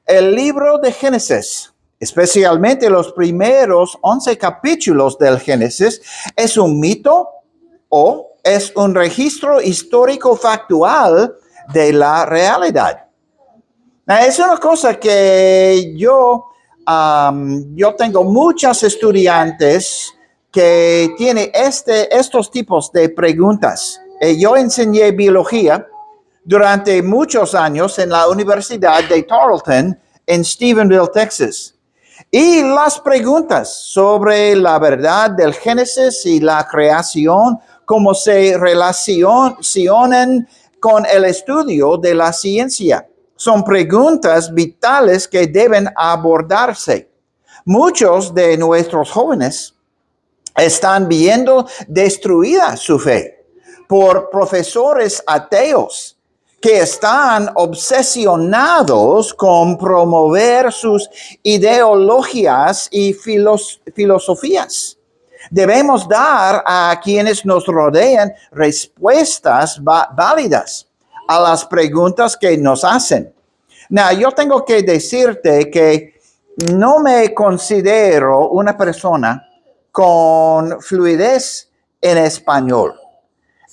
El libro de Génesis, especialmente los primeros 11 capítulos del Génesis, es un mito o es un registro histórico factual de la realidad. Es una cosa que yo tengo muchos estudiantes que tienen estos tipos de preguntas. Yo enseñé biología durante muchos años en la Universidad de Tarleton en Stephenville, Texas. Y las preguntas sobre la verdad del Génesis y la creación, cómo se relacionan con el estudio de la ciencia, son preguntas vitales que deben abordarse. Muchos de nuestros jóvenes están viendo destruida su fe por profesores ateos que están obsesionados con promover sus ideologías y filosofías. Debemos dar a quienes nos rodean respuestas válidas a las preguntas que nos hacen. Yo tengo que decirte que no me considero una persona con fluidez en español.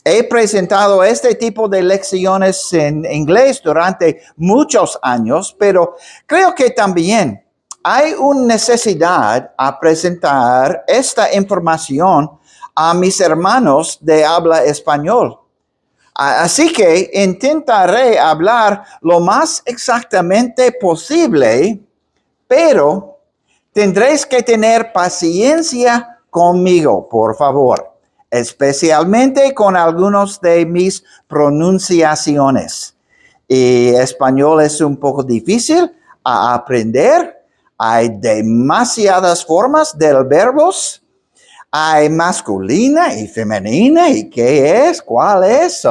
He presentado este tipo de lecciones en inglés durante muchos años, pero creo que también hay una necesidad a presentar esta información a mis hermanos de habla español. Así que intentaré hablar lo más exactamente posible, pero tendréis que tener paciencia conmigo, por favor, especialmente con algunos de mis pronunciaciones. Y español es un poco difícil a aprender. Hay demasiadas formas del verbos. Hay masculina y femenina. ¿Y qué es? ¿Cuál es?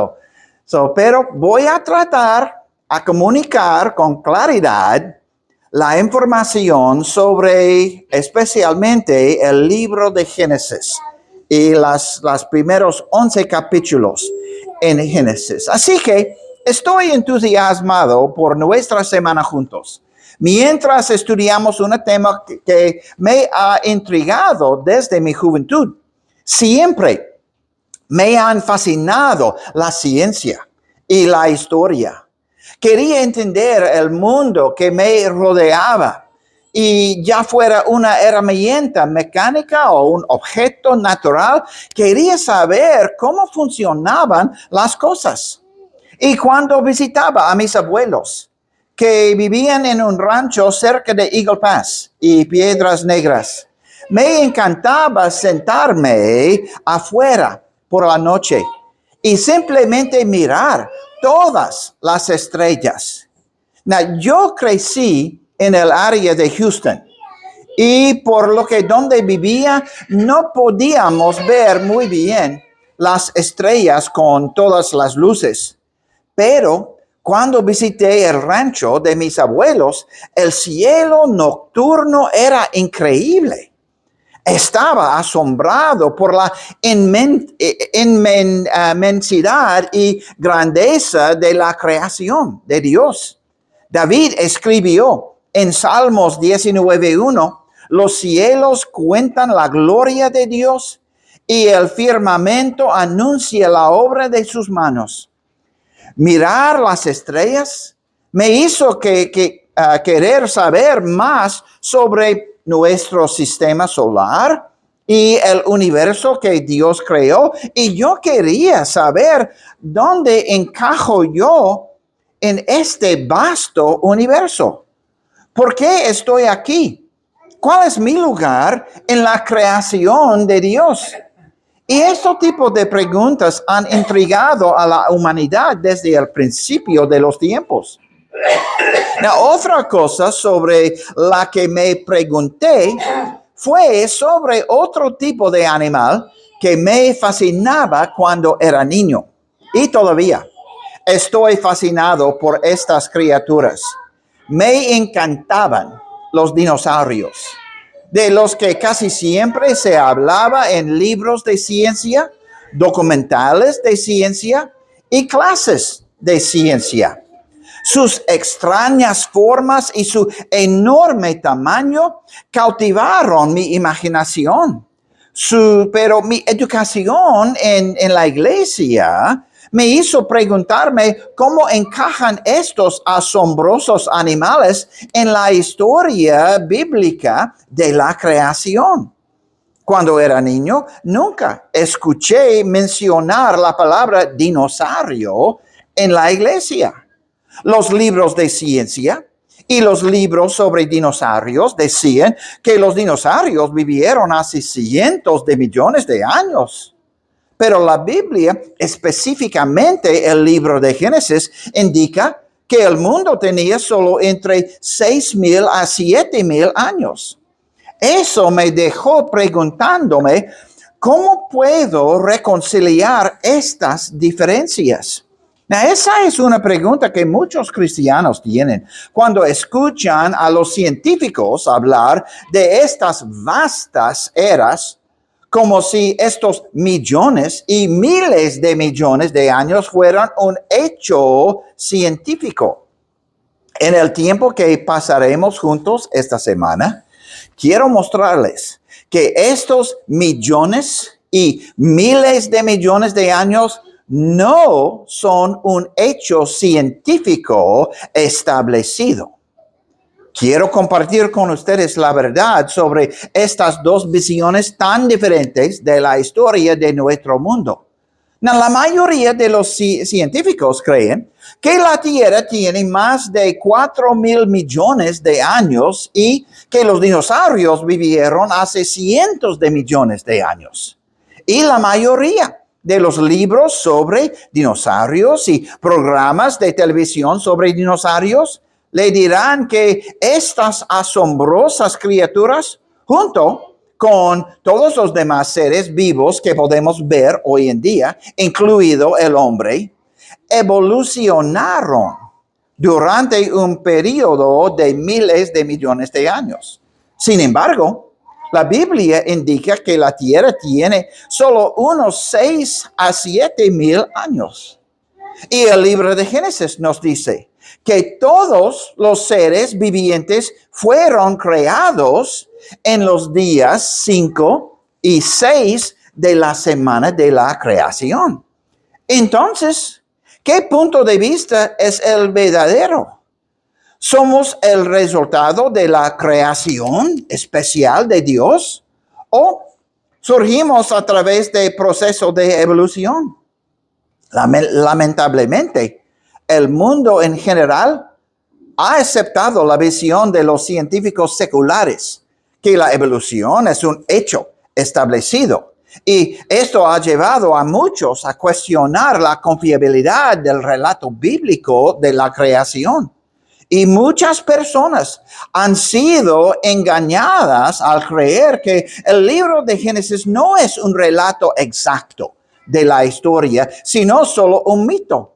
Pero voy a tratar a comunicar con claridad la información sobre especialmente el libro de Génesis y los primeros 11 capítulos en Génesis. Así que estoy entusiasmado por nuestra semana juntos. Mientras estudiamos un tema que me ha intrigado desde mi juventud, siempre me han fascinado la ciencia y la historia. Quería entender el mundo que me rodeaba y ya fuera una herramienta mecánica o un objeto natural, quería saber cómo funcionaban las cosas. Y cuando visitaba a mis abuelos, que vivían en un rancho cerca de Eagle Pass y Piedras Negras, me encantaba sentarme afuera por la noche y simplemente mirar todas las estrellas. Yo crecí en el área de Houston y por lo que donde vivía no podíamos ver muy bien las estrellas con todas las luces. Pero cuando visité el rancho de mis abuelos, el cielo nocturno era increíble. Estaba asombrado por la inmensidad y grandeza de la creación de Dios. David escribió en Salmos 19:1, los cielos cuentan la gloria de Dios y el firmamento anuncia la obra de sus manos. Mirar las estrellas me hizo querer saber más sobre nuestro sistema solar y el universo que Dios creó. Y yo quería saber dónde encajo yo en este vasto universo. ¿Por qué estoy aquí? ¿Cuál es mi lugar en la creación de Dios? Y este tipo de preguntas han intrigado a la humanidad desde el principio de los tiempos. Otra cosa sobre la que me pregunté fue sobre otro tipo de animal que me fascinaba cuando era niño. Y todavía estoy fascinado por estas criaturas. Me encantaban los dinosaurios, de los que casi siempre se hablaba en libros de ciencia, documentales de ciencia y clases de ciencia. Sus extrañas formas y su enorme tamaño cautivaron mi imaginación. Pero mi educación en la iglesia me hizo preguntarme cómo encajan estos asombrosos animales en la historia bíblica de la creación. Cuando era niño, nunca escuché mencionar la palabra dinosaurio en la iglesia. Los libros de ciencia y los libros sobre dinosaurios decían que los dinosaurios vivieron hace cientos de millones de años. Pero la Biblia, específicamente el libro de Génesis, indica que el mundo tenía solo entre 6,000 a 7,000 años. Eso me dejó preguntándome, ¿cómo puedo reconciliar estas diferencias? Esa es una pregunta que muchos cristianos tienen cuando escuchan a los científicos hablar de estas vastas eras, como si estos millones y miles de millones de años fueran un hecho científico. En el tiempo que pasaremos juntos esta semana, quiero mostrarles que estos millones y miles de millones de años no son un hecho científico establecido. Quiero compartir con ustedes la verdad sobre estas dos visiones tan diferentes de la historia de nuestro mundo. La mayoría de los científicos creen que la Tierra tiene más de 4,000 millones de años y que los dinosaurios vivieron hace cientos de millones de años. Y la mayoría de los libros sobre dinosaurios y programas de televisión sobre dinosaurios le dirán que estas asombrosas criaturas, junto con todos los demás seres vivos que podemos ver hoy en día, incluido el hombre, evolucionaron durante un periodo de miles de millones de años. Sin embargo, la Biblia indica que la Tierra tiene solo unos 6 a 7,000 años. Y el libro de Génesis nos dice que todos los seres vivientes fueron creados en los días 5 y 6 de la semana de la creación. Entonces, ¿qué punto de vista es el verdadero? ¿Somos el resultado de la creación especial de Dios o surgimos a través del proceso de evolución? Lamentablemente, el mundo en general ha aceptado la visión de los científicos seculares, que la evolución es un hecho establecido. Y esto ha llevado a muchos a cuestionar la confiabilidad del relato bíblico de la creación. Y muchas personas han sido engañadas al creer que el libro de Génesis no es un relato exacto de la historia, sino solo un mito.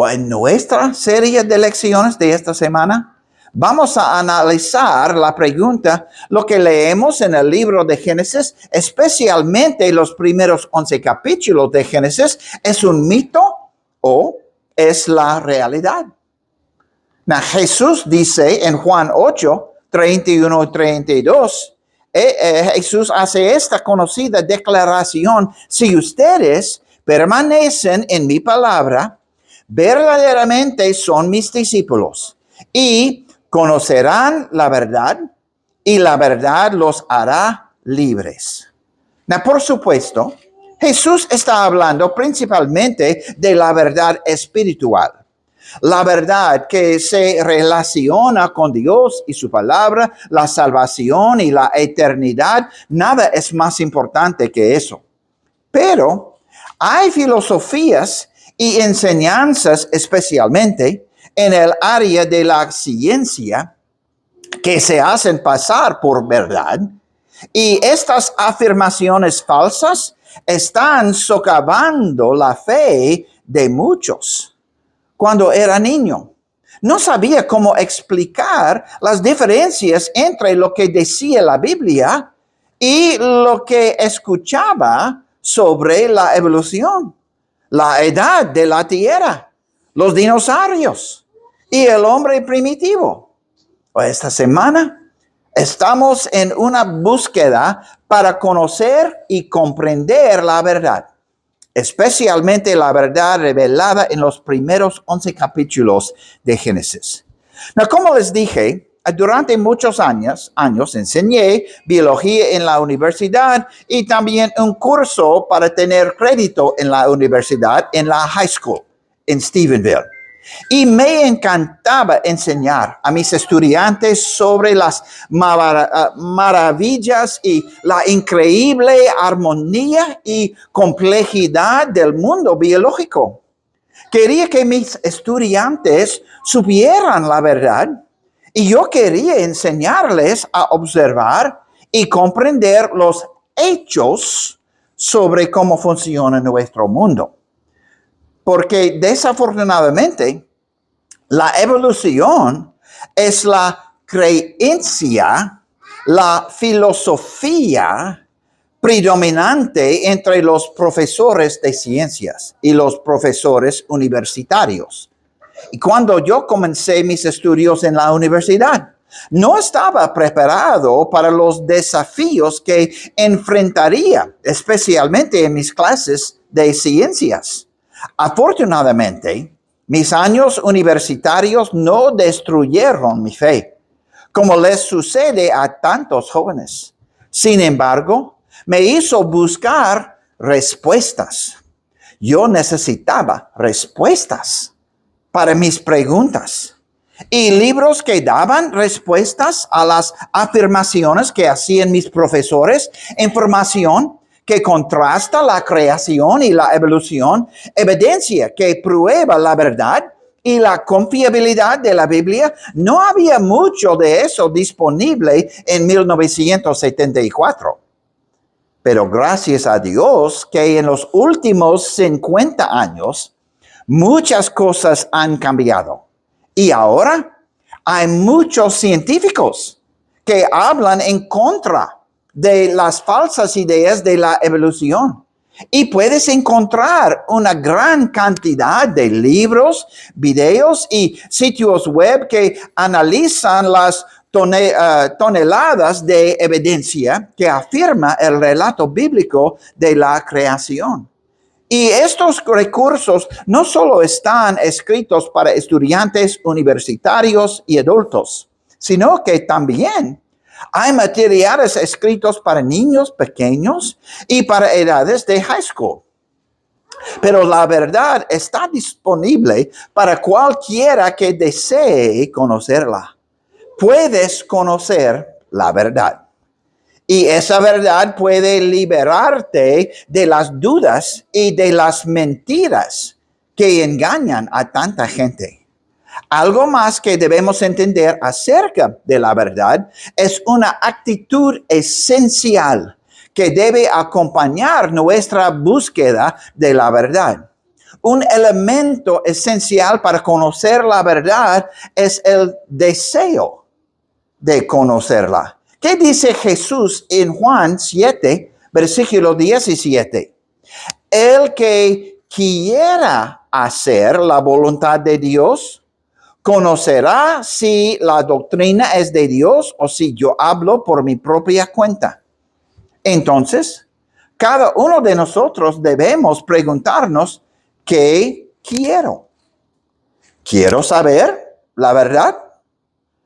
En nuestra serie de lecciones de esta semana, vamos a analizar la pregunta, lo que leemos en el libro de Génesis, especialmente los primeros 11 capítulos de Génesis, ¿es un mito o es la realidad? Jesús dice en Juan 8, 31 y 32, Jesús hace esta conocida declaración: si ustedes permanecen en mi palabra, verdaderamente son mis discípulos y conocerán la verdad y la verdad los hará libres. Por supuesto, Jesús está hablando principalmente de la verdad espiritual. La verdad que se relaciona con Dios y su palabra, la salvación y la eternidad, nada es más importante que eso. Pero hay filosofías y enseñanzas, especialmente en el área de la ciencia, que se hacen pasar por verdad, y estas afirmaciones falsas están socavando la fe de muchos. Cuando era niño, no sabía cómo explicar las diferencias entre lo que decía la Biblia y lo que escuchaba sobre la evolución, la edad de la Tierra, los dinosaurios y el hombre primitivo. Esta semana estamos en una búsqueda para conocer y comprender la verdad, especialmente la verdad revelada en los primeros 11 capítulos de Génesis. Como les dije, durante muchos años enseñé biología en la universidad y también un curso para tener crédito en la universidad, en la high school, en Stephenville. Y me encantaba enseñar a mis estudiantes sobre las maravillas y la increíble armonía y complejidad del mundo biológico. Quería que mis estudiantes supieran la verdad y yo quería enseñarles a observar y comprender los hechos sobre cómo funciona nuestro mundo. Porque desafortunadamente, la evolución es la creencia, la filosofía predominante entre los profesores de ciencias y los profesores universitarios. Y cuando yo comencé mis estudios en la universidad, no estaba preparado para los desafíos que enfrentaría, especialmente en mis clases de ciencias. Afortunadamente, mis años universitarios no destruyeron mi fe, como les sucede a tantos jóvenes. Sin embargo, me hizo buscar respuestas. Yo necesitaba respuestas para mis preguntas y libros que daban respuestas a las afirmaciones que hacían mis profesores, información que contrasta la creación y la evolución, evidencia que prueba la verdad y la confiabilidad de la Biblia. No había mucho de eso disponible en 1974. Pero gracias a Dios que en los últimos 50 años, muchas cosas han cambiado. Y ahora hay muchos científicos que hablan en contra de las falsas ideas de la evolución. Y puedes encontrar una gran cantidad de libros, videos y sitios web que analizan las toneladas de evidencia que afirma el relato bíblico de la creación. Y estos recursos no solo están escritos para estudiantes universitarios y adultos, sino que también hay materiales escritos para niños pequeños y para edades de high school. Pero la verdad está disponible para cualquiera que desee conocerla. Puedes conocer la verdad. Y esa verdad puede liberarte de las dudas y de las mentiras que engañan a tanta gente. Algo más que debemos entender acerca de la verdad es una actitud esencial que debe acompañar nuestra búsqueda de la verdad. Un elemento esencial para conocer la verdad es el deseo de conocerla. ¿Qué dice Jesús en Juan 7, versículo 17? El que quiera hacer la voluntad de Dios, conocerá si la doctrina es de Dios o si yo hablo por mi propia cuenta. Entonces, cada uno de nosotros debemos preguntarnos, ¿qué quiero? ¿Quiero saber la verdad?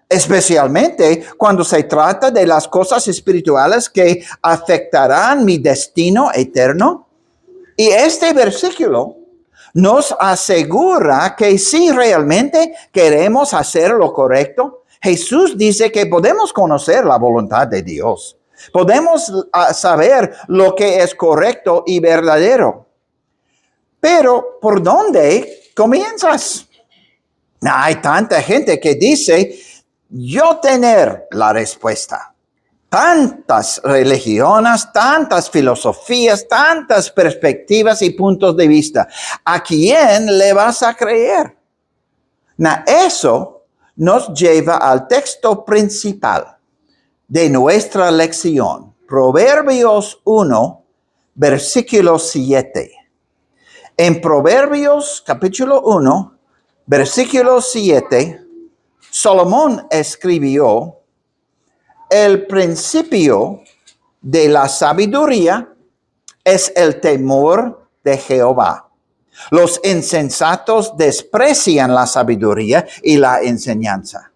Especialmente cuando se trata de las cosas espirituales que afectarán mi destino eterno. Y este versículo nos asegura que si realmente queremos hacer lo correcto, Jesús dice que podemos conocer la voluntad de Dios. Podemos saber lo que es correcto y verdadero. Pero, ¿por dónde comienzas? Hay tanta gente que dice, yo tener la respuesta. Tantas religiones, tantas filosofías, tantas perspectivas y puntos de vista. ¿A quién le vas a creer? Eso nos lleva al texto principal de nuestra lección. Proverbios 1, versículo 7. En Proverbios capítulo 1, Versículo 7, Salomón escribió, el principio de la sabiduría es el temor de Jehová. Los insensatos desprecian la sabiduría y la enseñanza.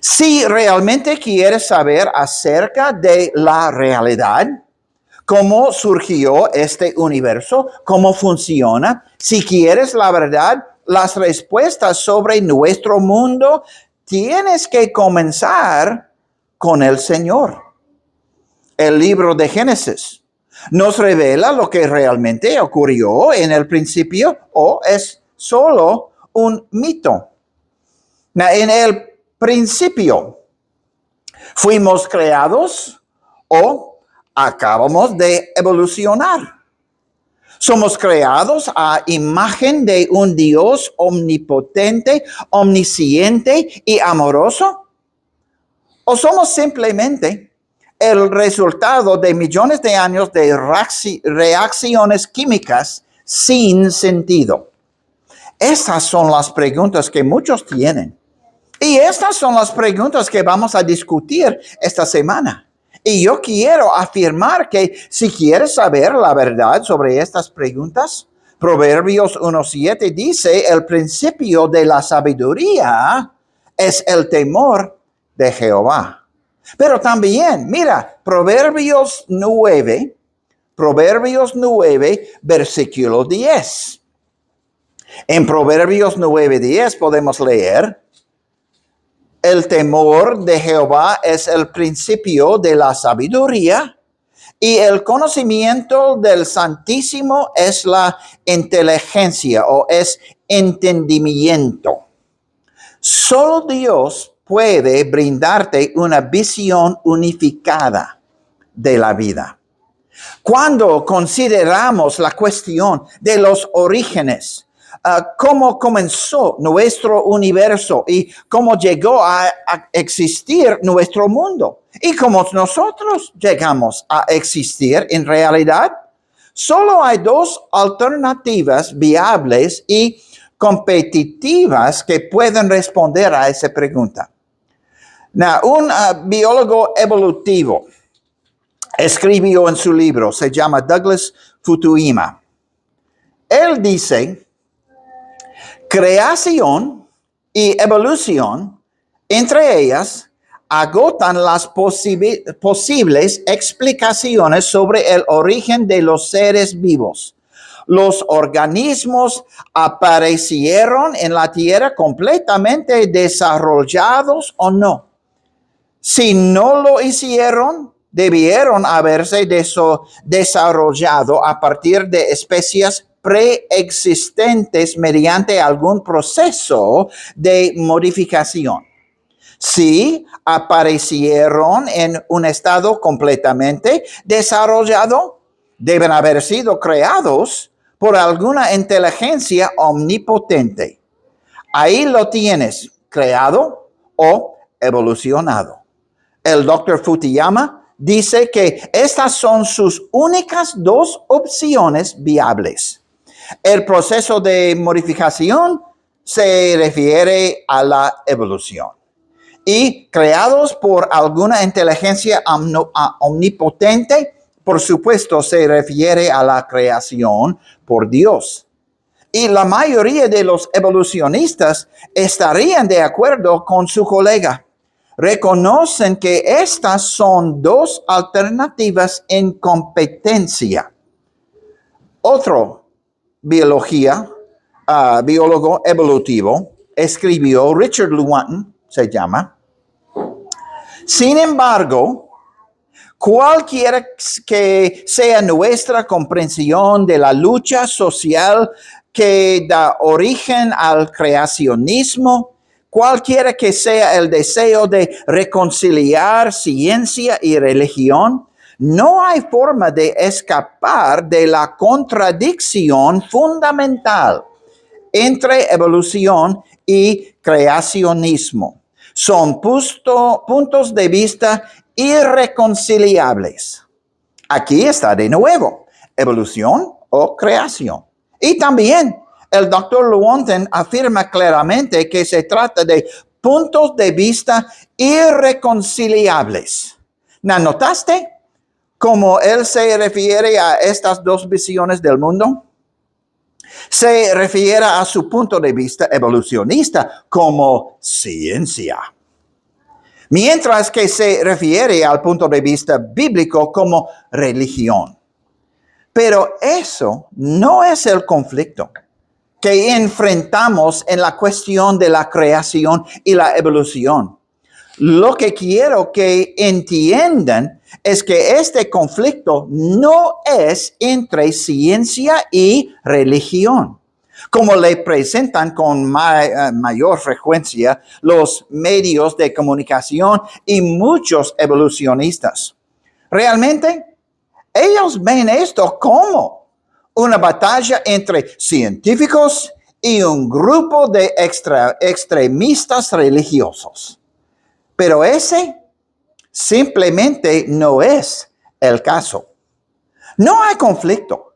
Si realmente quieres saber acerca de la realidad, cómo surgió este universo, cómo funciona, si quieres la verdad, las respuestas sobre nuestro mundo, tienes que comenzar con el Señor. El libro de Génesis nos revela lo que realmente ocurrió en el principio o es solo un mito. En el principio fuimos creados o acabamos de evolucionar. Somos creados a imagen de un Dios omnipotente, omnisciente y amoroso. ¿O somos simplemente el resultado de millones de años de reacciones químicas sin sentido? Estas son las preguntas que muchos tienen. Y estas son las preguntas que vamos a discutir esta semana. Y yo quiero afirmar que si quieres saber la verdad sobre estas preguntas, Proverbios 1:7 dice, el principio de la sabiduría es el temor de Jehová. Pero también, mira, Proverbios 9, versículo 10. En Proverbios 9:10 podemos leer, el temor de Jehová es el principio de la sabiduría y el conocimiento del Santísimo es la inteligencia o es entendimiento. Solo Dios puede brindarte una visión unificada de la vida. Cuando consideramos la cuestión de los orígenes, cómo comenzó nuestro universo y cómo llegó a existir nuestro mundo y cómo nosotros llegamos a existir en realidad, solo hay dos alternativas viables y competitivas que pueden responder a esa pregunta. Un biólogo evolutivo escribió en su libro, se llama Douglas Futuyma. Él dice, creación y evolución, entre ellas, agotan las posibles explicaciones sobre el origen de los seres vivos. Los organismos aparecieron en la Tierra completamente desarrollados o no. Si no lo hicieron, debieron haberse desarrollado a partir de especies preexistentes mediante algún proceso de modificación. Si aparecieron en un estado completamente desarrollado, deben haber sido creados por alguna inteligencia omnipotente. Ahí lo tienes, creado o evolucionado. El Dr. Futuyama dice que estas son sus únicas dos opciones viables. El proceso de modificación se refiere a la evolución. Y creados por alguna inteligencia omnipotente, por supuesto, se refiere a la creación por Dios. Y la mayoría de los evolucionistas estarían de acuerdo con su colega. Reconocen que estas son dos alternativas en competencia. Otro biólogo evolutivo escribió, Richard Lewontin se llama. Sin embargo, cualquiera que sea nuestra comprensión de la lucha social que da origen al creacionismo, cualquiera que sea el deseo de reconciliar ciencia y religión, no hay forma de escapar de la contradicción fundamental entre evolución y creacionismo. Son puntos de vista irreconciliables. Aquí está de nuevo, evolución o creación. Y también el doctor Lewontin afirma claramente que se trata de puntos de vista irreconciliables. ¿No notaste cómo él se refiere a estas dos visiones del mundo? Se refiere a su punto de vista evolucionista como ciencia, mientras que se refiere al punto de vista bíblico como religión. Pero eso no es el conflicto que enfrentamos en la cuestión de la creación y la evolución. Lo que quiero que entiendan es que este conflicto no es entre ciencia y religión, como le presentan con mayor frecuencia los medios de comunicación y muchos evolucionistas. Realmente, ellos ven esto como una batalla entre científicos y un grupo de extremistas religiosos. Pero ese simplemente no es el caso. No hay conflicto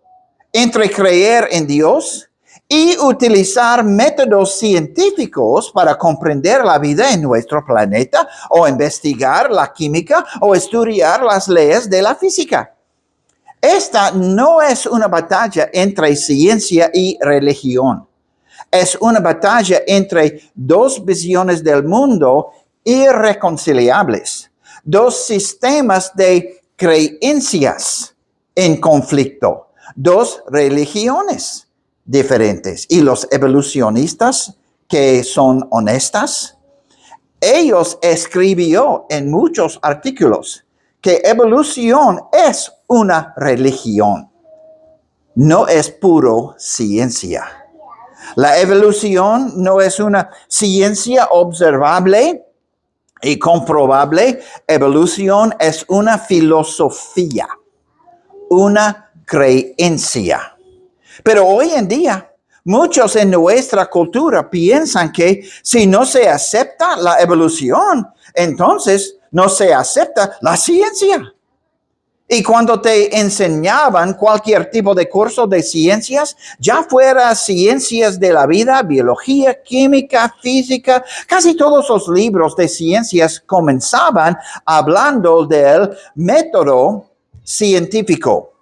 entre creer en Dios y utilizar métodos científicos para comprender la vida en nuestro planeta o investigar la química o estudiar las leyes de la física. Esta no es una batalla entre ciencia y religión. Es una batalla entre dos visiones del mundo irreconciliables, dos sistemas de creencias en conflicto, dos religiones diferentes. Y los evolucionistas que son honestas, ellos escribió en muchos artículos que evolución es una religión, no es puro ciencia. La evolución no es una ciencia observable y comprobable. Evolución es una filosofía, una creencia. Pero hoy en día, muchos en nuestra cultura piensan que si no se acepta la evolución, entonces no se acepta la ciencia. Y cuando te enseñaban cualquier tipo de curso de ciencias, ya fuera ciencias de la vida, biología, química, física, casi todos los libros de ciencias comenzaban hablando del método científico.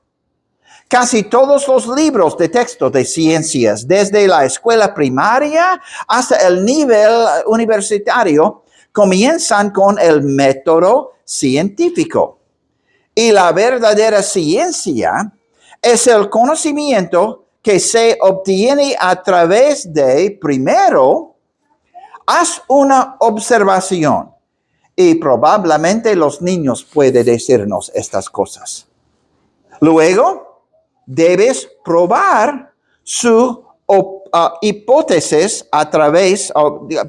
Casi todos los libros de texto de ciencias, desde la escuela primaria hasta el nivel universitario, comienzan con el método científico. Y la verdadera ciencia es el conocimiento que se obtiene a través de, primero, haz una observación. Y probablemente los niños pueden decirnos estas cosas. Luego, debes probar su hipótesis a través,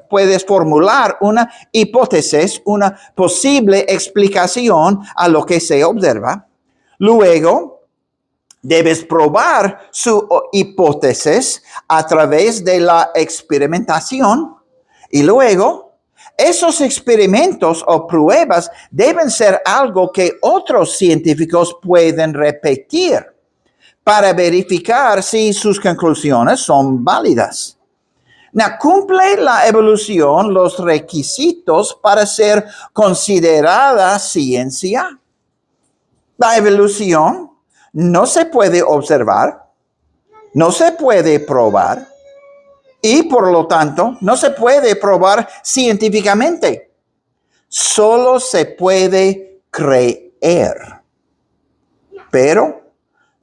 puedes formular una hipótesis, una posible explicación a lo que se observa. Luego, debes probar su hipótesis a través de la experimentación. Y luego, esos experimentos o pruebas deben ser algo que otros científicos pueden repetir para verificar si sus conclusiones son válidas. ¿Cumple la evolución los requisitos para ser considerada ciencia? La evolución no se puede observar, no se puede probar y por lo tanto no se puede probar científicamente. Solo se puede creer. Pero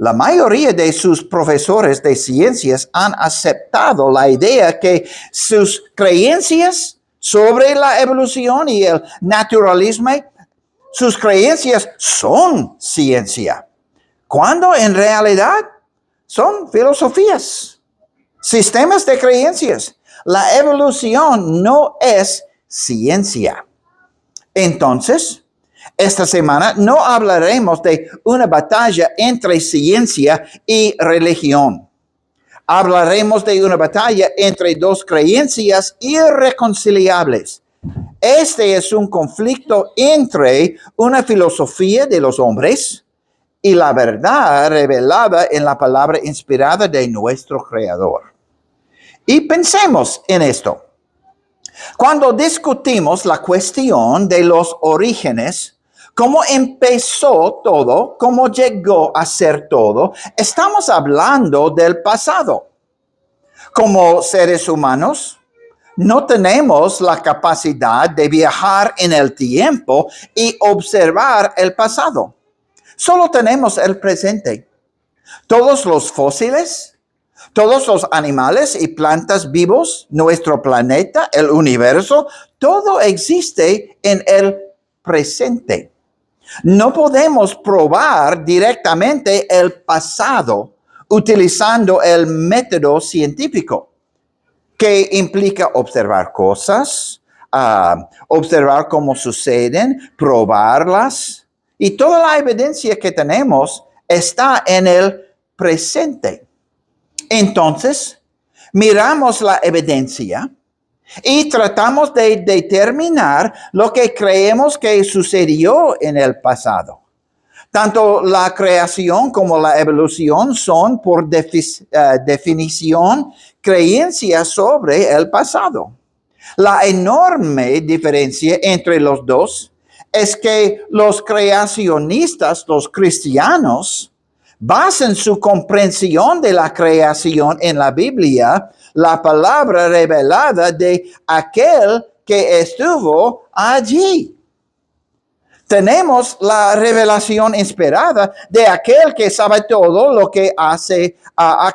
la mayoría de sus profesores de ciencias han aceptado la idea que sus creencias sobre la evolución y el naturalismo, sus creencias son ciencia, cuando en realidad son filosofías, sistemas de creencias. La evolución no es ciencia. Entonces, esta semana no hablaremos de una batalla entre ciencia y religión. Hablaremos de una batalla entre dos creencias irreconciliables. Este es un conflicto entre una filosofía de los hombres y la verdad revelada en la palabra inspirada de nuestro Creador. Y pensemos en esto. Cuando discutimos la cuestión de los orígenes, cómo empezó todo, cómo llegó a ser todo, estamos hablando del pasado. Como seres humanos, no tenemos la capacidad de viajar en el tiempo y observar el pasado. Solo tenemos el presente. Todos los fósiles, todos los animales y plantas vivos, nuestro planeta, el universo, todo existe en el presente. No podemos probar directamente el pasado utilizando el método científico, que implica observar cosas, observar cómo suceden, probarlas. Y toda la evidencia que tenemos está en el presente. Entonces, miramos la evidencia y tratamos de determinar lo que creemos que sucedió en el pasado. Tanto la creación como la evolución son, por definición, creencias sobre el pasado. La enorme diferencia entre los dos es que los creacionistas, los cristianos, basan su comprensión de la creación en la Biblia, la palabra revelada de aquel que estuvo allí. Tenemos la revelación inspirada de aquel que sabe todo lo que hay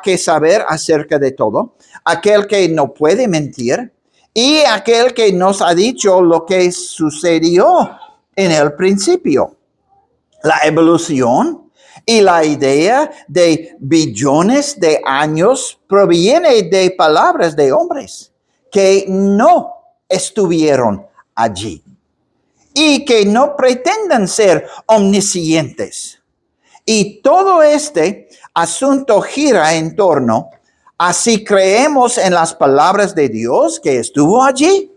que saber acerca de todo, aquel que no puede mentir y aquel que nos ha dicho lo que sucedió en el principio. La evolución y la idea de billones de años proviene de palabras de hombres que no estuvieron allí y que no pretendan ser omniscientes. Y todo este asunto gira en torno a si creemos en las palabras de Dios que estuvo allí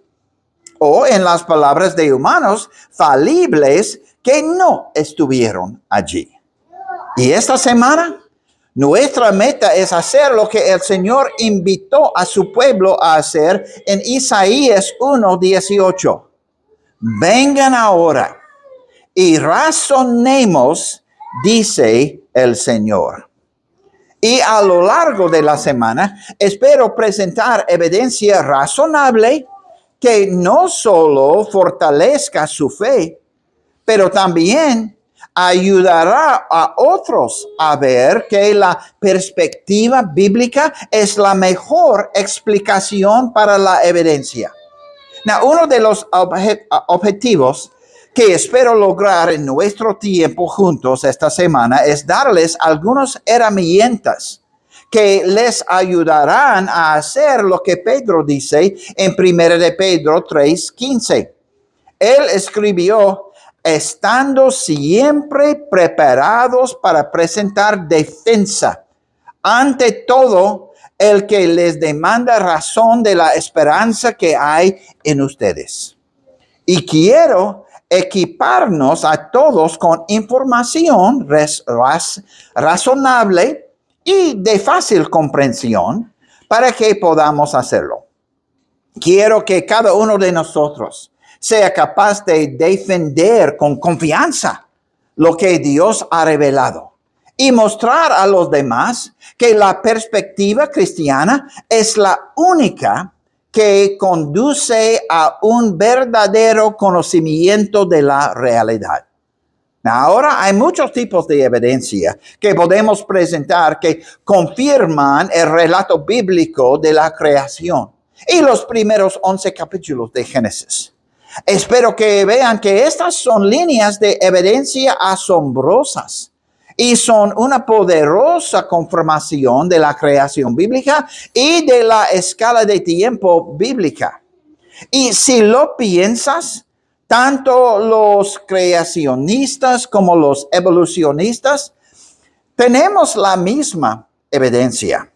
o en las palabras de humanos falibles que no estuvieron allí. Y esta semana, nuestra meta es hacer lo que el Señor invitó a su pueblo a hacer en Isaías 1:18. Vengan ahora y razonemos, dice el Señor. Y a lo largo de la semana, espero presentar evidencia razonable que no solo fortalezca su fe, pero también ayudará a otros a ver que la perspectiva bíblica es la mejor explicación para la evidencia. Uno de los objetivos que espero lograr en nuestro tiempo juntos esta semana es darles algunas herramientas que les ayudarán a hacer lo que Pedro dice en 1 de Pedro 3:15. Él escribió: estando siempre preparados para presentar defensa ante todo el que les demanda razón de la esperanza que hay en ustedes. Y quiero equiparnos a todos con información razonable y de fácil comprensión para que podamos hacerlo. Quiero que cada uno de nosotros sea capaz de defender con confianza lo que Dios ha revelado y mostrar a los demás que la perspectiva cristiana es la única que conduce a un verdadero conocimiento de la realidad. Ahora hay muchos tipos de evidencia que podemos presentar que confirman el relato bíblico de la creación y los primeros 11 capítulos de Génesis. Espero que vean que estas son líneas de evidencia asombrosas y son una poderosa confirmación de la creación bíblica y de la escala de tiempo bíblica. Y si lo piensas, tanto los creacionistas como los evolucionistas tenemos la misma evidencia.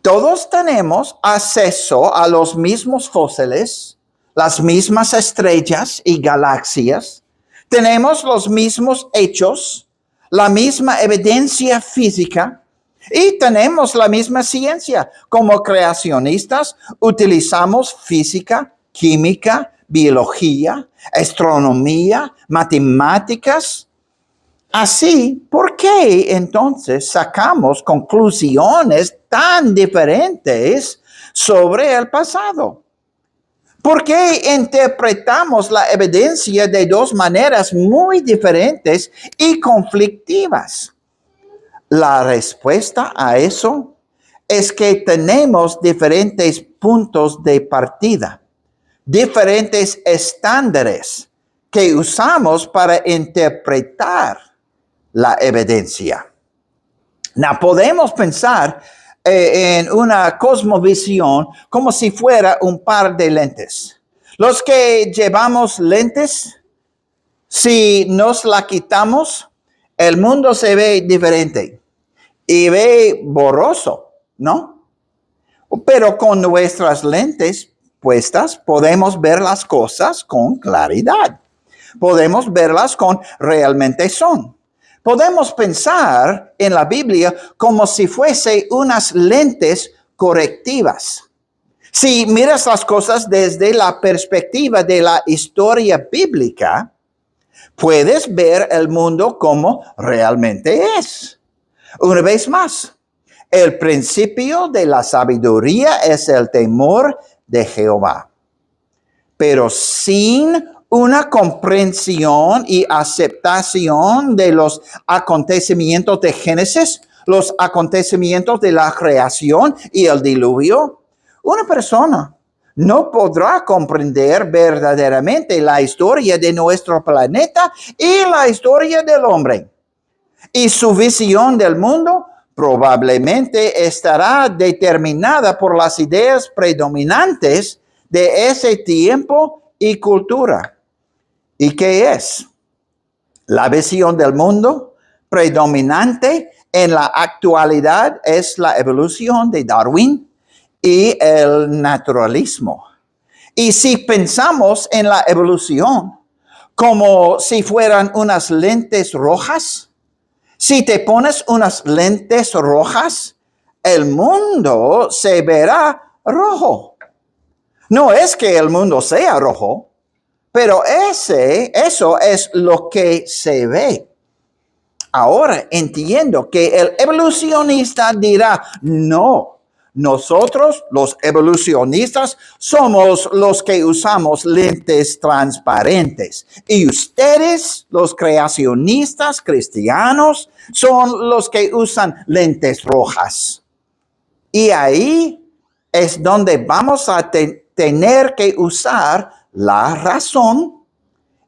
Todos tenemos acceso a los mismos fósiles, las mismas estrellas y galaxias. Tenemos los mismos hechos, la misma evidencia física Y tenemos la misma ciencia. Como creacionistas, utilizamos física, química, biología, astronomía, matemáticas. Así, ¿por qué entonces sacamos conclusiones tan diferentes sobre el pasado? ¿Por qué interpretamos la evidencia de dos maneras muy diferentes y conflictivas? La respuesta a eso es que tenemos diferentes puntos de partida, diferentes estándares que usamos para interpretar la evidencia. No podemos pensar en una cosmovisión como si fuera un par de lentes. Los que llevamos lentes, si nos la quitamos, el mundo se ve diferente y ve borroso, ¿no? Pero con nuestras lentes puestas podemos ver las cosas con claridad. Podemos verlas con realmente son. Podemos pensar en la Biblia como si fuese unas lentes correctivas. Si miras las cosas desde la perspectiva de la historia bíblica, puedes ver el mundo como realmente es. Una vez más, el principio de la sabiduría es el temor de Jehová. Pero sin una comprensión y aceptación de los acontecimientos de Génesis, los acontecimientos de la creación y el diluvio, una persona no podrá comprender verdaderamente la historia de nuestro planeta y la historia del hombre. Y su visión del mundo probablemente estará determinada por las ideas predominantes de ese tiempo y cultura. ¿Y qué es? La visión del mundo predominante en la actualidad es la evolución de Darwin y el naturalismo. Y si pensamos en la evolución como si fueran unas lentes rojas, si te pones unas lentes rojas, el mundo se verá rojo. No es que el mundo sea rojo, pero eso es lo que se ve. Ahora entiendo que el evolucionista dirá, no, nosotros los evolucionistas somos los que usamos lentes transparentes y ustedes, los creacionistas cristianos, son los que usan lentes rojas. Y ahí es donde vamos a tener que usar la razón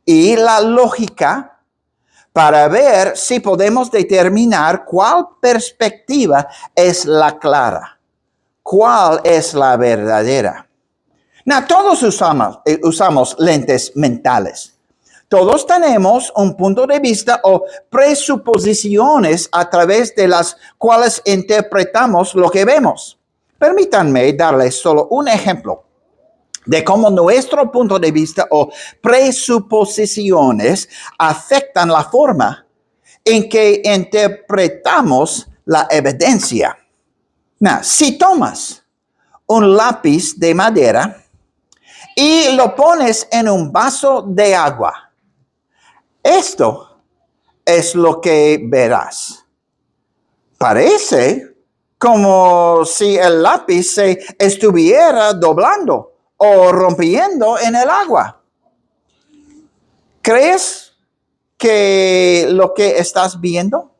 y la lógica para ver si podemos determinar cuál perspectiva es la clara, cuál es la verdadera. Todos usamos lentes mentales. Todos tenemos un punto de vista o presuposiciones a través de las cuales interpretamos lo que vemos. Permítanme darles solo un ejemplo de cómo nuestro punto de vista o presuposiciones afectan la forma en que interpretamos la evidencia. Si tomas un lápiz de madera y lo pones en un vaso de agua, esto es lo que verás. Parece como si el lápiz se estuviera doblando o rompiendo en el agua. ¿Crees que lo que estás viendo?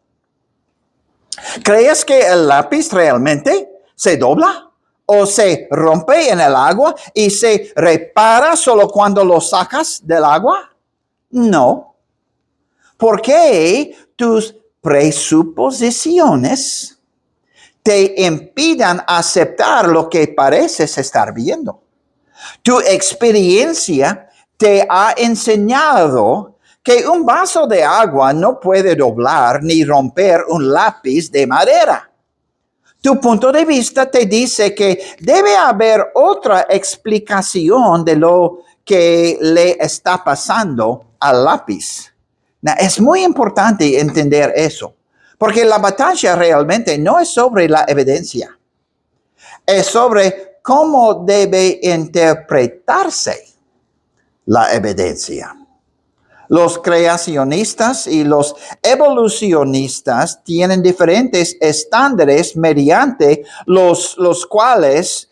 ¿Crees que el lápiz realmente se dobla o se rompe en el agua y se repara solo cuando lo sacas del agua? No. ¿Por qué tus presuposiciones te impidan aceptar lo que pareces estar viendo? Tu experiencia te ha enseñado que un vaso de agua no puede doblar ni romper un lápiz de madera. Tu punto de vista te dice que debe haber otra explicación de lo que le está pasando al lápiz. Es muy importante entender eso, Porque la batalla realmente no es sobre la evidencia, es sobre cómo debe interpretarse la evidencia. Los creacionistas y los evolucionistas tienen diferentes estándares mediante los cuales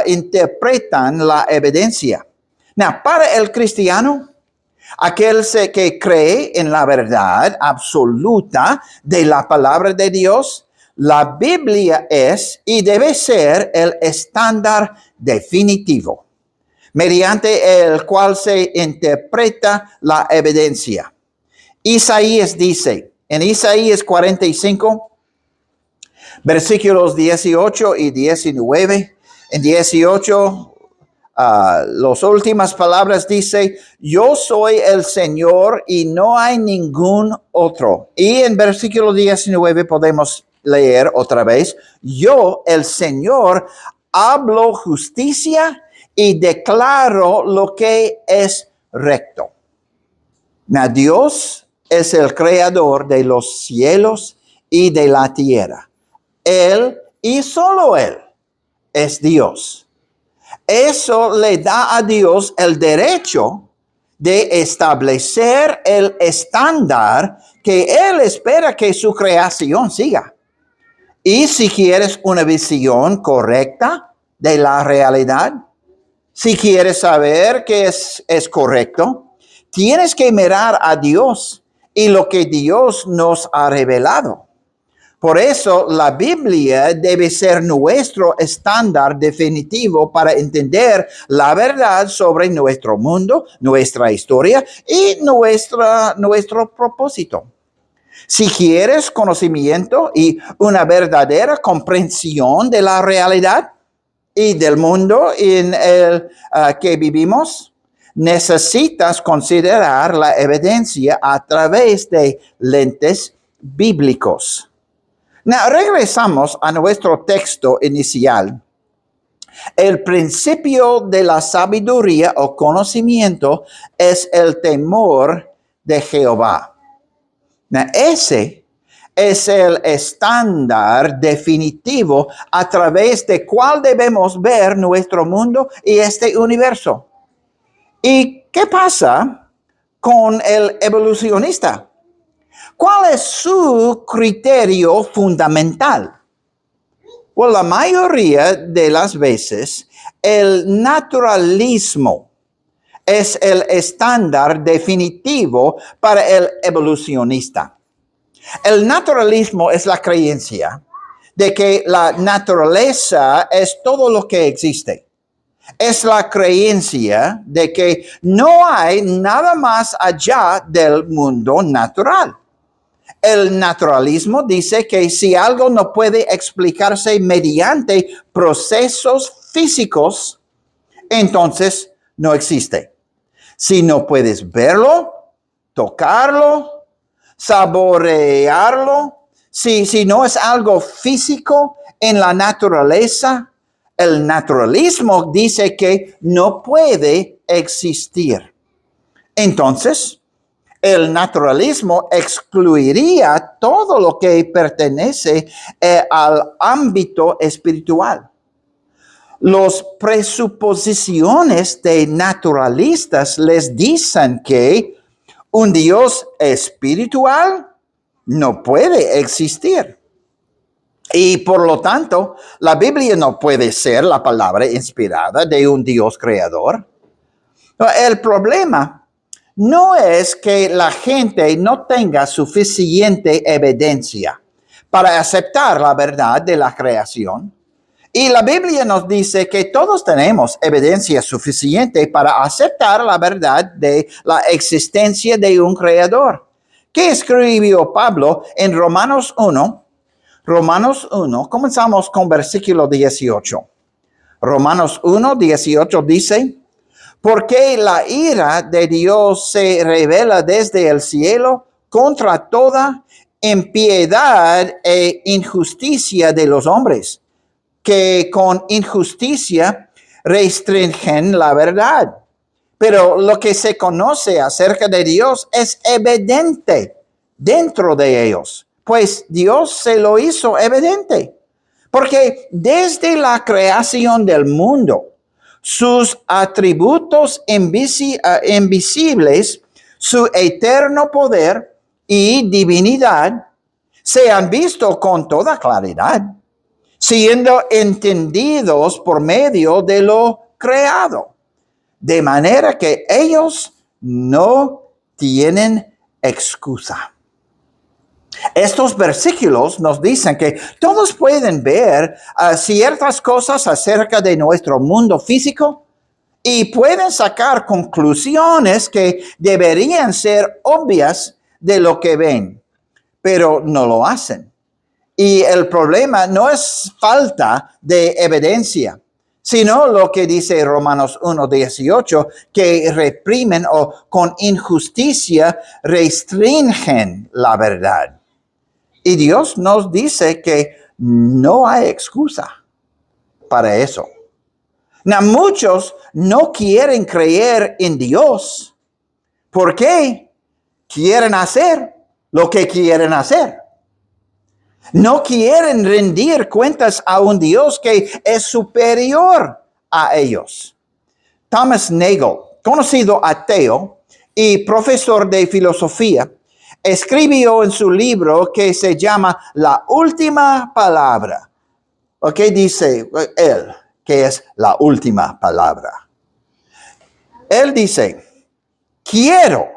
interpretan la evidencia. Now, para el cristiano, aquel que cree en la verdad absoluta de la palabra de Dios, la Biblia es y debe ser el estándar definitivo, mediante el cual se interpreta la evidencia. Isaías dice, en Isaías 45, versículos 18 y 19, en 18, las últimas palabras dice, yo soy el Señor y no hay ningún otro. Y en versículo 19 podemos leer otra vez, yo, el Señor, hablo justicia y declaro lo que es recto. Now, Dios es el creador de los cielos y de la tierra. Él y solo Él es Dios. Eso le da a Dios el derecho de establecer el estándar que Él espera que su creación siga. Y si quieres una visión correcta de la realidad, si quieres saber qué es correcto, tienes que mirar a Dios y lo que Dios nos ha revelado. Por eso la Biblia debe ser nuestro estándar definitivo para entender la verdad sobre nuestro mundo, nuestra historia y nuestro propósito. Si quieres conocimiento y una verdadera comprensión de la realidad y del mundo en el que vivimos, necesitas considerar la evidencia a través de lentes bíblicos. Now, regresamos a nuestro texto inicial. El principio de la sabiduría o conocimiento es el temor de Jehová. Now, ese es el estándar definitivo a través de cual debemos ver nuestro mundo y este universo. ¿Y qué pasa con el evolucionista? ¿Cuál es su criterio fundamental? Well, la mayoría de las veces, el naturalismo es el estándar definitivo para el evolucionista. El naturalismo es la creencia de que la naturaleza es todo lo que existe. Es la creencia de que no hay nada más allá del mundo natural. El naturalismo dice que si algo no puede explicarse mediante procesos físicos, entonces no existe. Si no puedes verlo, tocarlo, saborearlo, si no es algo físico en la naturaleza, el naturalismo dice que no puede existir. Entonces, el naturalismo excluiría todo lo que pertenece al ámbito espiritual. Los presuposiciones de naturalistas les dicen que un Dios espiritual no puede existir. Y por lo tanto, la Biblia no puede ser la palabra inspirada de un Dios creador. El problema no es que la gente no tenga suficiente evidencia para aceptar la verdad de la creación. Y la Biblia nos dice que todos tenemos evidencia suficiente para aceptar la verdad de la existencia de un creador. ¿Qué escribió Pablo en Romanos 1? Romanos 1, comenzamos con versículo 18. Romanos 1, 18 dice, porque la ira de Dios se revela desde el cielo contra toda impiedad e injusticia de los hombres, que con injusticia restringen la verdad. Pero lo que se conoce acerca de Dios es evidente dentro de ellos, pues Dios se lo hizo evidente. Porque desde la creación del mundo, sus atributos invisibles, su eterno poder y divinidad, se han visto con toda claridad, siendo entendidos por medio de lo creado, de manera que ellos no tienen excusa. Estos versículos nos dicen que todos pueden ver ciertas cosas acerca de nuestro mundo físico y pueden sacar conclusiones que deberían ser obvias de lo que ven, pero no lo hacen. Y el problema no es falta de evidencia, sino lo que dice Romanos 1:18, que reprimen o con injusticia restringen la verdad. Y Dios nos dice que no hay excusa para eso. Muchos no quieren creer en Dios porque quieren hacer lo que quieren hacer. No quieren rendir cuentas a un Dios que es superior a ellos. Thomas Nagel, conocido ateo y profesor de filosofía, escribió en su libro que se llama La Última Palabra. ¿Qué dice él? Que es la última palabra. Él dice, quiero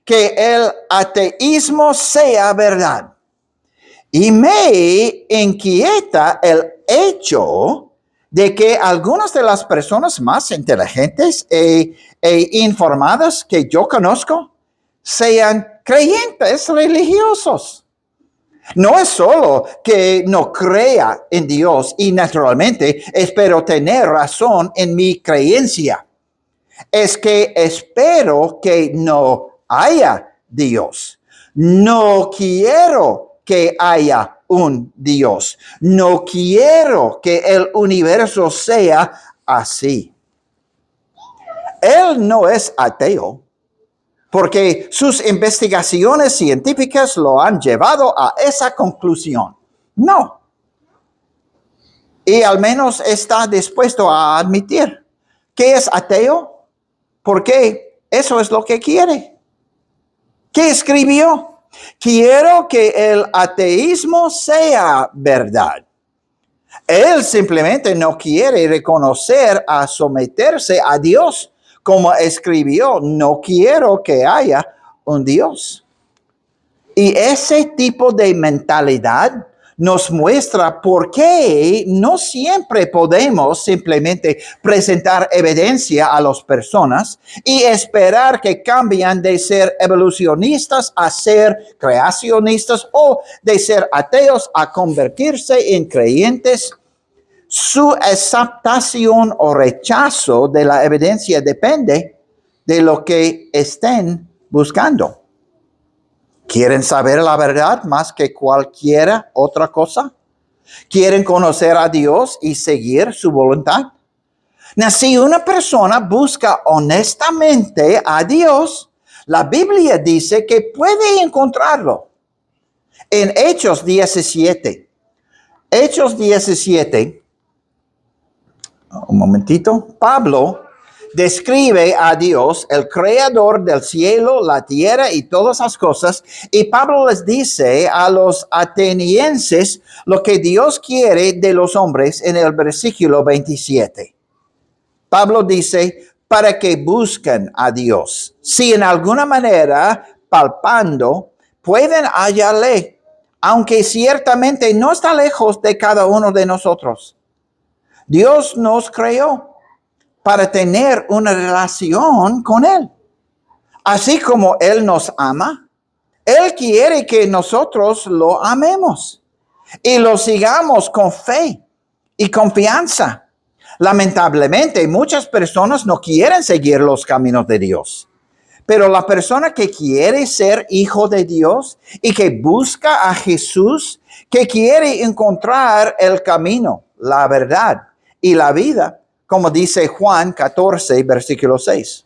que el ateísmo sea verdad. Y me inquieta el hecho de que algunas de las personas más inteligentes e informadas que yo conozco sean creyentes religiosos. No es solo que no crea en Dios y naturalmente espero tener razón en mi creencia. Es que espero que no haya Dios. No quiero que haya un Dios. No quiero que el universo sea así. Él no es ateo, porque sus investigaciones científicas lo han llevado a esa conclusión. No. Y al menos está dispuesto a admitir que es ateo, porque eso es lo que quiere. ¿Qué escribió? Quiero que el ateísmo sea verdad. Él simplemente no quiere reconocer a someterse a Dios, como escribió, no quiero que haya un Dios. Y ese tipo de mentalidad nos muestra por qué no siempre podemos simplemente presentar evidencia a las personas y esperar que cambien de ser evolucionistas a ser creacionistas o de ser ateos a convertirse en creyentes. Su aceptación o rechazo de la evidencia depende de lo que estén buscando. ¿Quieren saber la verdad más que cualquier otra cosa? ¿Quieren conocer a Dios y seguir su voluntad? Si una persona busca honestamente a Dios, la Biblia dice que puede encontrarlo. En Hechos 17, un momentito, Pablo describe a Dios, el creador del cielo, la tierra y todas las cosas. Y Pablo les dice a los atenienses lo que Dios quiere de los hombres en el versículo 27. Pablo dice, para que busquen a Dios. Si en alguna manera, palpando, pueden hallarle, aunque ciertamente no está lejos de cada uno de nosotros. Dios nos creó para tener una relación con Él. Así como Él nos ama, Él quiere que nosotros lo amemos y lo sigamos con fe y confianza. Lamentablemente, muchas personas no quieren seguir los caminos de Dios. Pero la persona que quiere ser hijo de Dios y que busca a Jesús, que quiere encontrar el camino, la verdad y la vida, como dice Juan 14, versículo 6.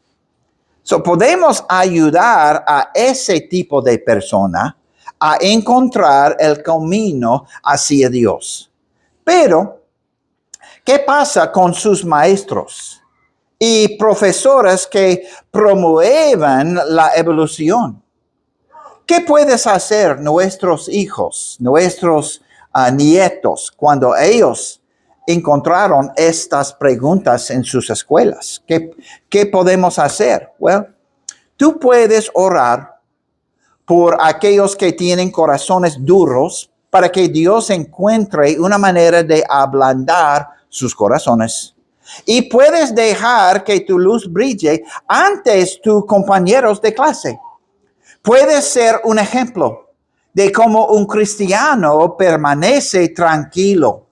Podemos ayudar a ese tipo de persona a encontrar el camino hacia Dios. Pero, ¿qué pasa con sus maestros y profesores que promueven la evolución? ¿Qué puedes hacer nuestros hijos, nuestros nietos, cuando ellos encontraron estas preguntas en sus escuelas? ¿Qué podemos hacer? Well, tú puedes orar por aquellos que tienen corazones duros para que Dios encuentre una manera de ablandar sus corazones. Y puedes dejar que tu luz brille ante tus compañeros de clase. Puedes ser un ejemplo de cómo un cristiano permanece tranquilo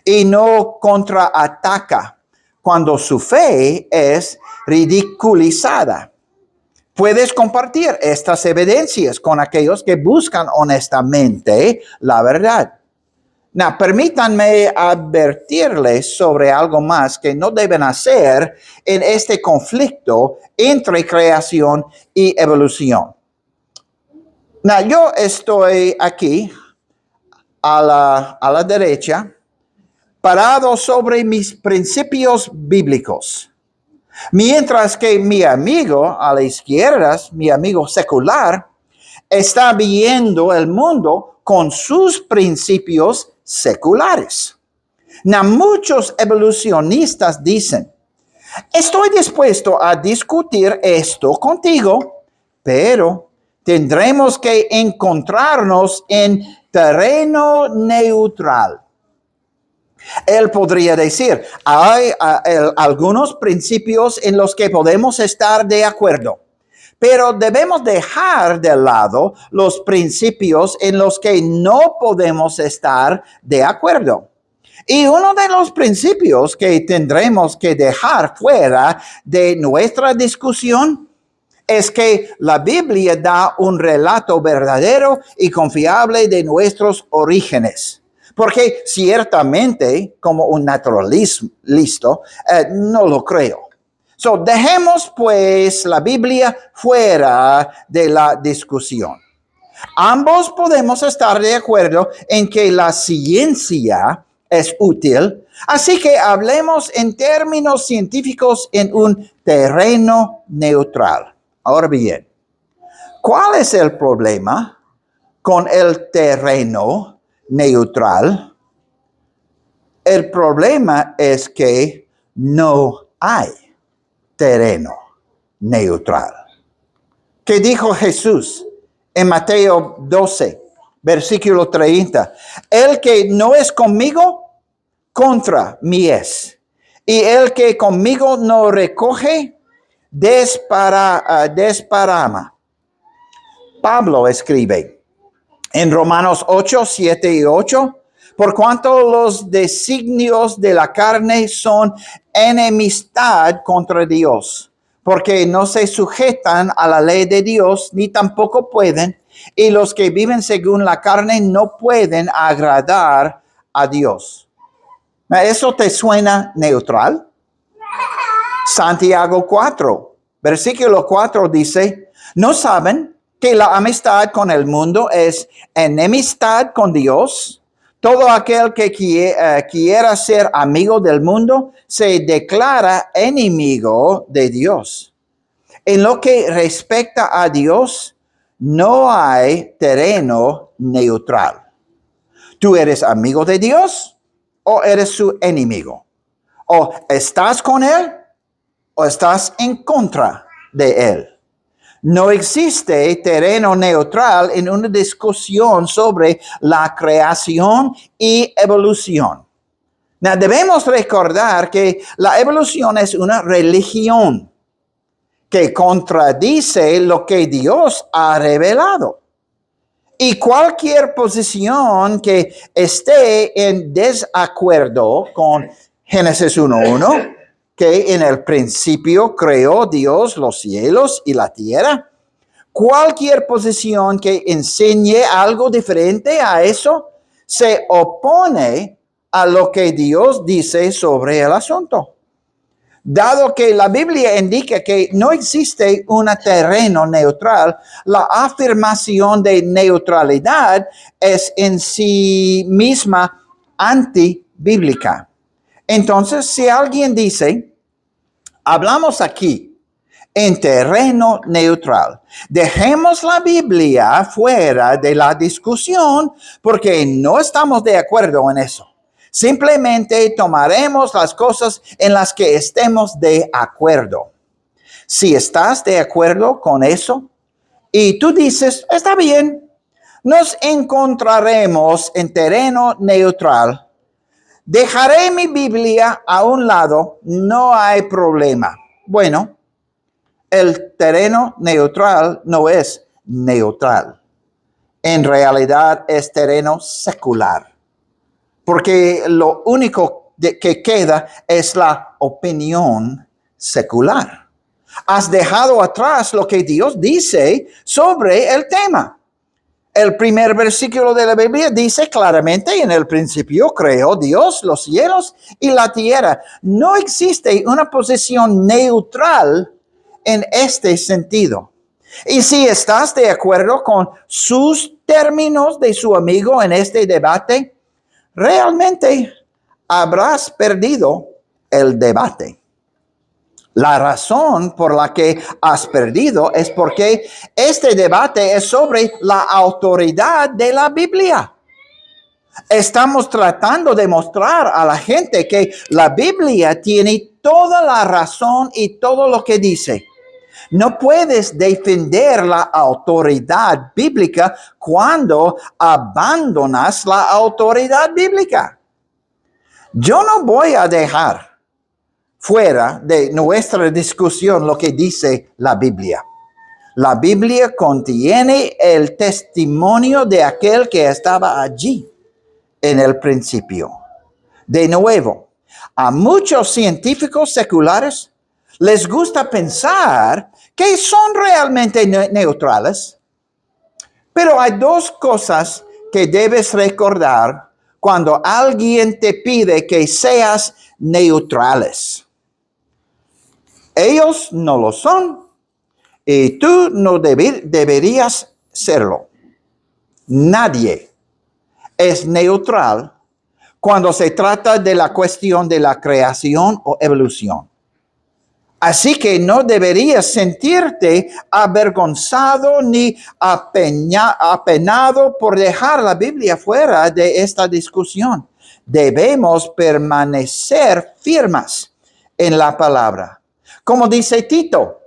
y no contraataca cuando su fe es ridiculizada. Puedes compartir estas evidencias con aquellos que buscan honestamente la verdad. Now, permítanme advertirles sobre algo más que no deben hacer en este conflicto entre creación y evolución. Now, yo estoy aquí a la derecha, parado sobre mis principios bíblicos. Mientras que mi amigo a la izquierda, mi amigo secular, está viendo el mundo con sus principios seculares. Now, muchos evolucionistas dicen, estoy dispuesto a discutir esto contigo, pero tendremos que encontrarnos en terreno neutral. Él podría decir, hay algunos principios en los que podemos estar de acuerdo, pero debemos dejar de lado los principios en los que no podemos estar de acuerdo. Y uno de los principios que tendremos que dejar fuera de nuestra discusión es que la Biblia da un relato verdadero y confiable de nuestros orígenes. Porque ciertamente, como un naturalista, no lo creo. So, dejemos pues la Biblia fuera de la discusión. Ambos podemos estar de acuerdo en que la ciencia es útil, así que hablemos en términos científicos en un terreno neutral. Ahora bien, ¿cuál es el problema con el terreno neutral? El problema es que no hay terreno neutral. ¿Qué dijo Jesús en Mateo 12, versículo 30? El que no es conmigo, contra mí es. Y el que conmigo no recoge, desparama. Pablo escribe en Romanos 8, 7 y 8, por cuanto los designios de la carne son enemistad contra Dios, porque no se sujetan a la ley de Dios, ni tampoco pueden, y los que viven según la carne no pueden agradar a Dios. ¿Eso te suena neutral? Santiago 4, versículo 4 dice, ¿no saben que la amistad con el mundo es enemistad con Dios? Todo aquel que quiera ser amigo del mundo se declara enemigo de Dios. En lo que respecta a Dios, no hay terreno neutral. ¿Tú eres amigo de Dios o eres su enemigo? ¿O estás con Él o estás en contra de Él? No existe terreno neutral en una discusión sobre la creación y evolución. Now, debemos recordar que la evolución es una religión que contradice lo que Dios ha revelado. Y cualquier posición que esté en desacuerdo con Génesis 1:1, que en el principio creó Dios los cielos y la tierra. Cualquier posición que enseñe algo diferente a eso se opone a lo que Dios dice sobre el asunto. Dado que la Biblia indica que no existe un terreno neutral, la afirmación de neutralidad es en sí misma antibíblica. Entonces, si alguien dice, hablamos aquí en terreno neutral, dejemos la Biblia fuera de la discusión porque no estamos de acuerdo en eso. Simplemente tomaremos las cosas en las que estemos de acuerdo. Si estás de acuerdo con eso y tú dices, está bien, nos encontraremos en terreno neutral. Dejaré mi Biblia a un lado, no hay problema. Bueno, el terreno neutral no es neutral. En realidad es terreno secular. Porque lo único que queda es la opinión secular. Has dejado atrás lo que Dios dice sobre el tema. El primer versículo de la Biblia dice claramente, en el principio creó Dios los cielos y la tierra. No existe una posición neutral en este sentido. Y si estás de acuerdo con sus términos de su amigo en este debate, realmente habrás perdido el debate. La razón por la que has perdido es porque este debate es sobre la autoridad de la Biblia. Estamos tratando de mostrar a la gente que la Biblia tiene toda la razón y todo lo que dice. No puedes defender la autoridad bíblica cuando abandonas la autoridad bíblica. Yo no voy a dejar fuera de nuestra discusión lo que dice la Biblia. La Biblia contiene el testimonio de aquel que estaba allí en el principio. De nuevo, a muchos científicos seculares les gusta pensar que son realmente neutrales, pero hay dos cosas que debes recordar cuando alguien te pide que seas neutrales. Ellos no lo son y tú no deberías serlo. Nadie es neutral cuando se trata de la cuestión de la creación o evolución. Así que no deberías sentirte avergonzado ni apenado por dejar la Biblia fuera de esta discusión. Debemos permanecer firmes en la palabra. Como dice Tito,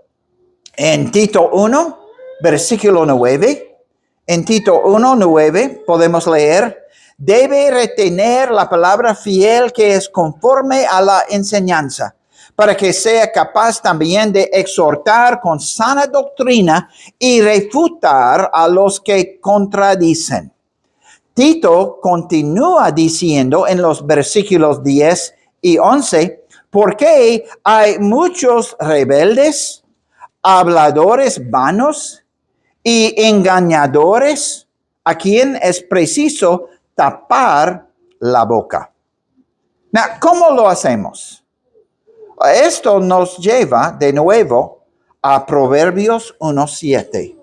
en Tito 1, versículo 9, en Tito 1, 9 podemos leer, debe retener la palabra fiel que es conforme a la enseñanza, para que sea capaz también de exhortar con sana doctrina y refutar a los que contradicen. Tito continúa diciendo en los versículos 10 y 11, porque hay muchos rebeldes, habladores vanos y engañadores, a quien es preciso tapar la boca. ¿Cómo lo hacemos? Esto nos lleva de nuevo a Proverbios 1:7.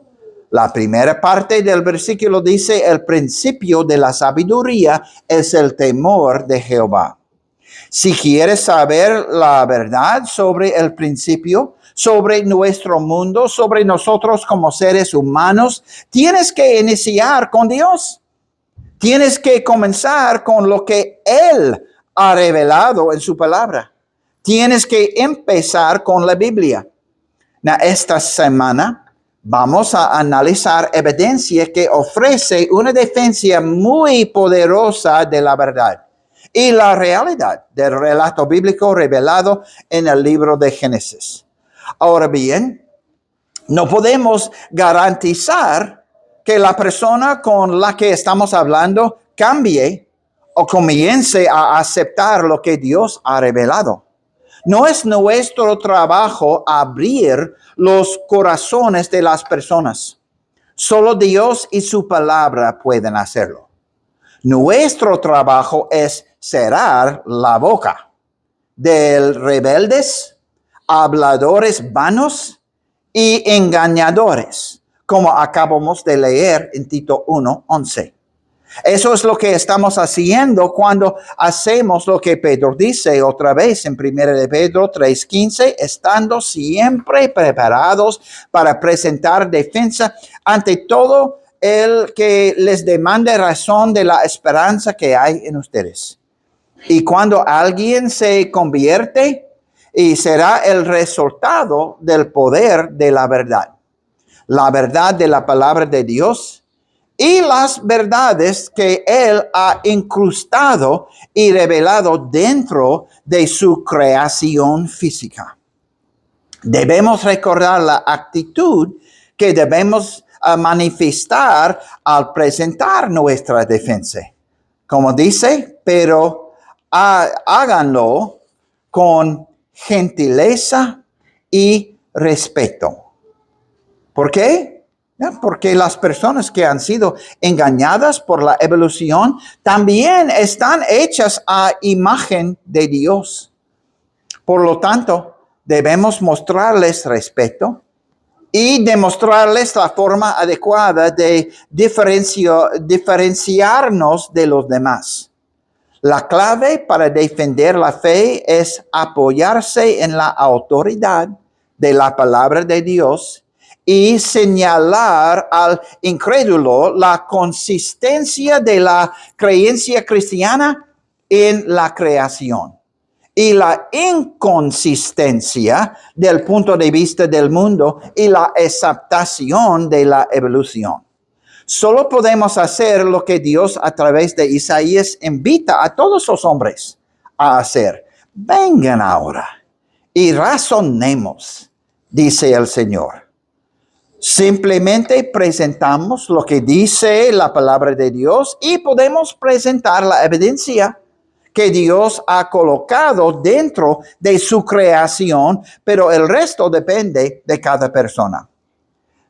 La primera parte del versículo dice, el principio de la sabiduría es el temor de Jehová. Si quieres saber la verdad sobre el principio, sobre nuestro mundo, sobre nosotros como seres humanos, tienes que iniciar con Dios. Tienes que comenzar con lo que Él ha revelado en su palabra. Tienes que empezar con la Biblia. Esta semana vamos a analizar evidencia que ofrece una defensa muy poderosa de la verdad y la realidad del relato bíblico revelado en el libro de Génesis. Ahora bien, no podemos garantizar que la persona con la que estamos hablando cambie o comience a aceptar lo que Dios ha revelado. No es nuestro trabajo abrir los corazones de las personas. Solo Dios y su palabra pueden hacerlo. Nuestro trabajo es cerrar la boca de rebeldes, habladores vanos y engañadores, como acabamos de leer en Tito 1:11. Eso es lo que estamos haciendo cuando hacemos lo que Pedro dice otra vez en 1 de Pedro 3:15, estando siempre preparados para presentar defensa ante todo el que les demande razón de la esperanza que hay en ustedes. Y cuando alguien se convierte, y será el resultado del poder de la verdad de la palabra de Dios y las verdades que Él ha incrustado y revelado dentro de su creación física. Debemos recordar la actitud que debemos manifestar al presentar nuestra defensa. Como dice, pero háganlo con gentileza y respeto. ¿Por qué? Porque las personas que han sido engañadas por la evolución también están hechas a imagen de Dios. Por lo tanto, debemos mostrarles respeto y demostrarles la forma adecuada de diferenciarnos de los demás. La clave para defender la fe es apoyarse en la autoridad de la palabra de Dios y señalar al incrédulo la consistencia de la creencia cristiana en la creación y la inconsistencia del punto de vista del mundo y la aceptación de la evolución. Solo podemos hacer lo que Dios a través de Isaías invita a todos los hombres a hacer. Vengan ahora y razonemos, dice el Señor. Simplemente presentamos lo que dice la palabra de Dios y podemos presentar la evidencia que Dios ha colocado dentro de su creación, pero el resto depende de cada persona.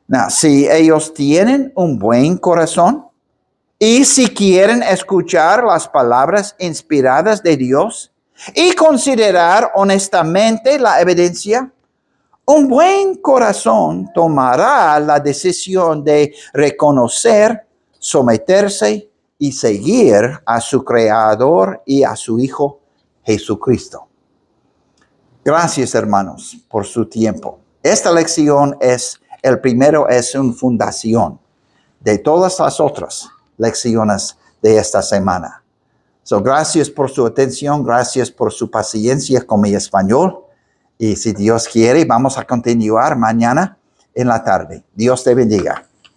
Now, si ellos tienen un buen corazón y si quieren escuchar las palabras inspiradas de Dios y considerar honestamente la evidencia, un buen corazón tomará la decisión de reconocer, someterse y seguir a su Creador y a su Hijo Jesucristo. Gracias, hermanos, por su tiempo. Esta lección el primero es una fundación de todas las otras lecciones de esta semana. Gracias por su atención, gracias por su paciencia con mi español. Y si Dios quiere, vamos a continuar mañana en la tarde. Dios te bendiga.